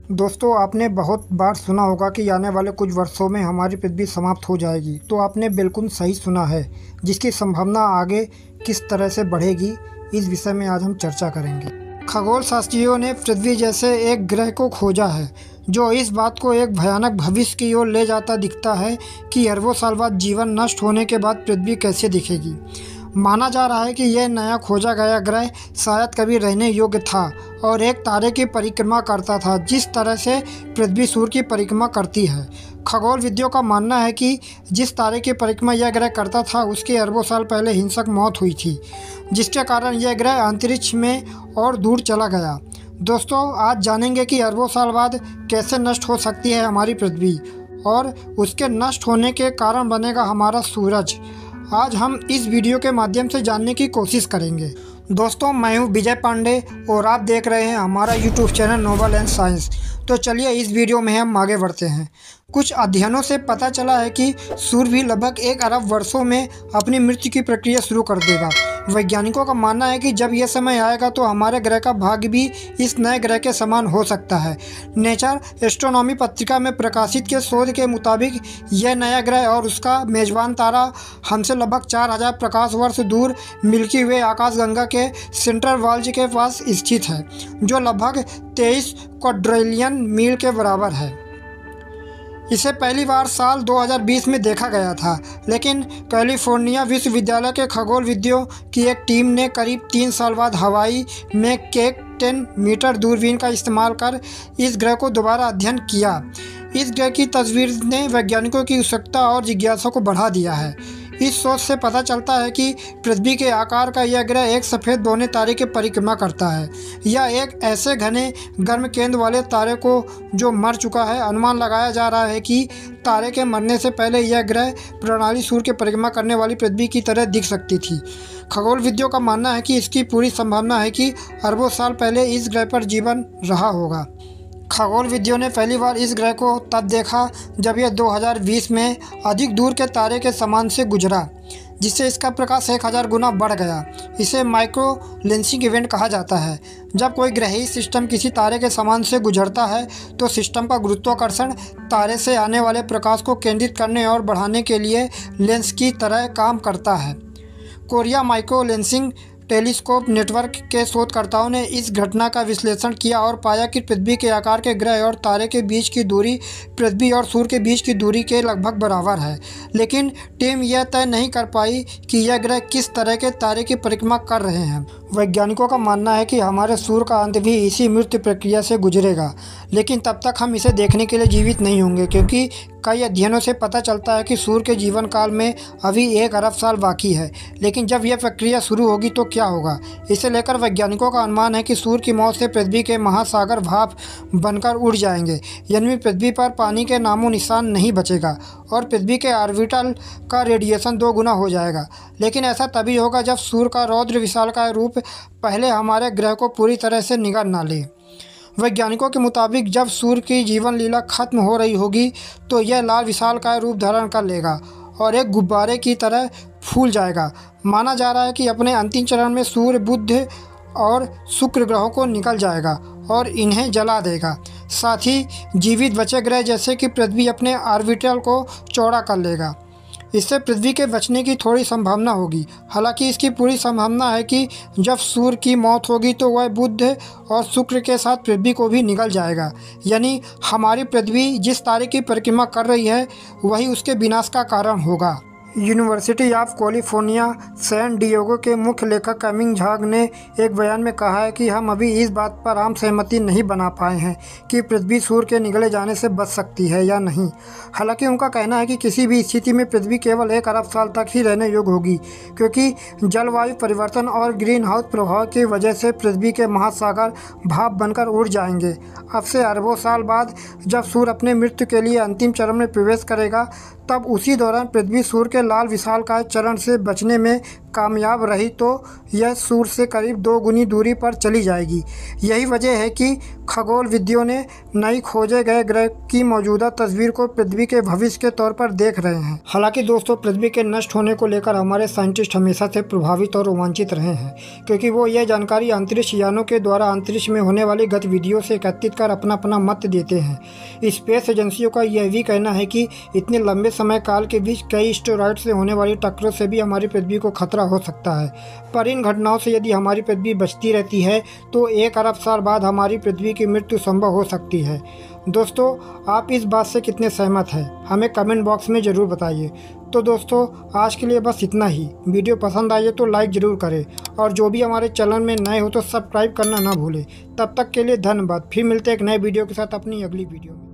दोस्तों, आपने बहुत बार सुना होगा कि आने वाले कुछ वर्षों में हमारी पृथ्वी समाप्त हो जाएगी। तो आपने बिल्कुल सही सुना है। जिसकी संभावना आगे किस तरह से बढ़ेगी, इस विषय में आज हम चर्चा करेंगे। खगोल शास्त्रियों ने पृथ्वी जैसे एक ग्रह को खोजा है जो इस बात को एक भयानक भविष्य की ओर ले जाता दिखता है कि अरबों साल बाद जीवन नष्ट होने के बाद पृथ्वी कैसे दिखेगी। माना जा रहा है कि यह नया खोजा गया ग्रह शायद कभी रहने योग्य था और एक तारे की परिक्रमा करता था, जिस तरह से पृथ्वी सूर्य की परिक्रमा करती है। खगोलविदों का मानना है कि जिस तारे की परिक्रमा यह ग्रह करता था उसके अरबों साल पहले हिंसक मौत हुई थी, जिसके कारण यह ग्रह अंतरिक्ष में और दूर चला गया। दोस्तों, आज जानेंगे कि अरबों साल बाद कैसे नष्ट हो सकती है हमारी पृथ्वी और उसके नष्ट होने के कारण बनेगा हमारा सूरज। आज हम इस वीडियो के माध्यम से जानने की कोशिश करेंगे। दोस्तों, मैं हूं विजय पांडे और आप देख रहे हैं हमारा YouTube channel noble and science. तो चलिए इस वीडियो में हम आगे बढ़ते हैं। कुछ अध्ययनों से पता चला है कि सूर्य भी लगभग 1 अरब वर्षों में अपनी मृत्यु की प्रक्रिया शुरू कर देगा। वैज्ञानिकों का मानना है कि जब यह समय आएगा तो हमारे ग्रह का भाग्य भी इस नए ग्रह के समान हो सकता है। नेचर एस्ट्रोनॉमी पत्रिका में प्रकाशित के शोध के मुताबिक यह नया ग्रह और उसका मेजबान तारा हमसे लगभग 4000 प्रकाश वर्ष दूर मिल्की वे आकाशगंगा के सेंट्रल वाल्ज के पास स्थित है, जो लगभग 23 क्वाड्रिलियन मील के बराबर है। इसे पहली बार साल 2020 में देखा गया था, लेकिन कैलिफोर्निया विश्वविद्यालय के खगोलविदों की एक टीम ने करीब 3 साल बाद हवाई में केक 10 मीटर दूरबीन का इस्तेमाल कर इस ग्रह को दोबारा अध्ययन किया। इस ग्रह की तस्वीर ने वैज्ञानिकों की उत्सुकता और जिज्ञासा को बढ़ा दिया है। इस शोध से पता चलता है कि पृथ्वी के आकार का यह ग्रह एक सफ़ेद बौने तारे की परिक्रमा करता है। यह एक ऐसे घने गर्म केंद्र वाले तारे को जो मर चुका है। अनुमान लगाया जा रहा है कि तारे के मरने से पहले यह ग्रह प्रणाली सूर्य की परिक्रमा करने वाली पृथ्वी की तरह दिख सकती थी। खगोलविदों का मानना है कि इसकी पूरी संभावना है कि अरबों साल पहले इस ग्रह पर जीवन रहा होगा। खगोलविदों ने पहली बार इस ग्रह को तब देखा जब यह 2020 में अधिक दूर के तारे के समान से गुजरा, जिससे इसका प्रकाश 1000 गुना बढ़ गया। इसे माइक्रो लेंसिंग इवेंट कहा जाता है। जब कोई ग्रहीय सिस्टम किसी तारे के समान से गुजरता है तो सिस्टम का गुरुत्वाकर्षण तारे से आने वाले प्रकाश को केंद्रित करने और बढ़ाने के लिए लेंस की तरह काम करता है। Korea micro lensing telescope network के शोधकर्ताओं ने इस घटना का विश्लेषण किया और पाया कि पृथ्वी के आकार के ग्रह और तारे के बीच की दूरी पृथ्वी और सूर्य के बीच की दूरी के लगभग बराबर है। लेकिन टीम यह तय नहीं कर पाई कि यह ग्रह किस तरह के तारे की परिक्रमा कर रहे हैं। वैज्ञानिकों का मानना है कि हमारे सूर्य का अंत भी इसी मृत्यु प्रक्रिया से गुजरेगा, लेकिन तब तक हम इसे देखने के लिए जीवित नहीं होंगे, क्योंकि कई अध्ययनों से पता चलता है कि सूर्य के जीवन काल में अभी 1 अरब साल बाकी है। लेकिन जब यह प्रक्रिया शुरू होगी तो क्या होगा? इसे लेकर वैज्ञानिकों का अनुमान है कि सूर्य की मौत से पृथ्वी के महासागर भाप बनकर उड़ जाएंगे, यानी पृथ्वी पर पानी के नामो निशान नहीं बचेगा और पृथ्वी के ऑर्बिटल का रेडिएशन 2 गुना हो जाएगा। लेकिन ऐसा तभी होगा जब सूर्य का रौद्र विशालकाय रूप पहले हमारे ग्रह को पूरी तरह से निगल ना ले। वैज्ञानिकों के मुताबिक जब सूर्य की जीवन लीला खत्म हो रही होगी तो यह लाल विशालकाय रूप धारण कर लेगा और एक गुब्बारे की तरह फूल जाएगा। माना जा रहा है कि अपने अंतिम चरण में सूर्य, बुध और शुक्र ग्रहों को निकल जाएगा और इन्हें जला देगा। साथ ही जीवित बचे ग्रह जैसे कि पृथ्वी अपने ऑर्बिटल को चौड़ा कर लेगा। इससे पृथ्वी के बचने की थोड़ी संभावना होगी। हालांकि इसकी पूरी संभावना है कि जब सूर्य की मौत होगी तो वह बुध और शुक्र के साथ पृथ्वी को भी निगल जाएगा, यानी हमारी पृथ्वी जिस तारे की परिक्रमा कर रही है वही उसके विनाश का कारण होगा। University of California San Diego के मुख्य लेखक कमिंग झाग ने एक बयान में कहा है कि हम अभी इस बात पर आम सहमति नहीं बना पाए हैं कि पृथ्वी सूर्य के निगले जाने से बच सकती है या नहीं। हालांकि उनका कहना है कि किसी भी स्थिति में पृथ्वी केवल 1 अरब साल तक ही रहने योग्य होगी, क्योंकि जलवायु परिवर्तन और ग्रीन हाउस प्रभाव की वजह से पृथ्वी के महासागर भाप बनकर उड़ जाएंगे। अब से अरबों साल बाद जब सूर्य अपने मृत्यु के लिए अंतिम चरण में प्रवेश करेगा, तब उसी दौरान पृथ्वी सूर्य के लाल विशालकाय चरण से बचने में कामयाब रही तो यह सूर्य से करीब 2 गुनी दूरी पर चली जाएगी। यही वजह है कि खगोलविदों ने नई खोजे गए ग्रह की मौजूदा तस्वीर को पृथ्वी के भविष्य के तौर पर देख रहे हैं। हालांकि दोस्तों, पृथ्वी के नष्ट होने को लेकर हमारे साइंटिस्ट हमेशा से प्रभावित और रोमांचित रहे हैं, क्योंकि वो यह जानकारी अंतरिक्ष यानों के द्वारा अंतरिक्ष में होने वाली गतिविधियों से एकत्रित कर अपना मत देते हैं। स्पेस एजेंसियों का यह भी कहना है कि इतने लंबे समय काल के बीच कई एस्टेरॉयड से होने वाली टक्करों से भी हमारी पृथ्वी को खतरा हो सकता है। पर इन घटनाओं से यदि हमारी पृथ्वी बचती रहती है तो 1 अरब साल बाद हमारी पृथ्वी की मृत्यु संभव हो सकती है। दोस्तों, आप इस बात से कितने सहमत हैं, हमें कमेंट बॉक्स में ज़रूर बताइए। तो दोस्तों, आज के लिए बस इतना ही। वीडियो पसंद आई तो लाइक ज़रूर करें, और जो भी हमारे चैनल में नए हो तो सब्सक्राइब करना ना भूलें। तब तक के लिए धन्यवाद। फिर मिलते हैं एक नए वीडियो के साथ अपनी अगली वीडियो में।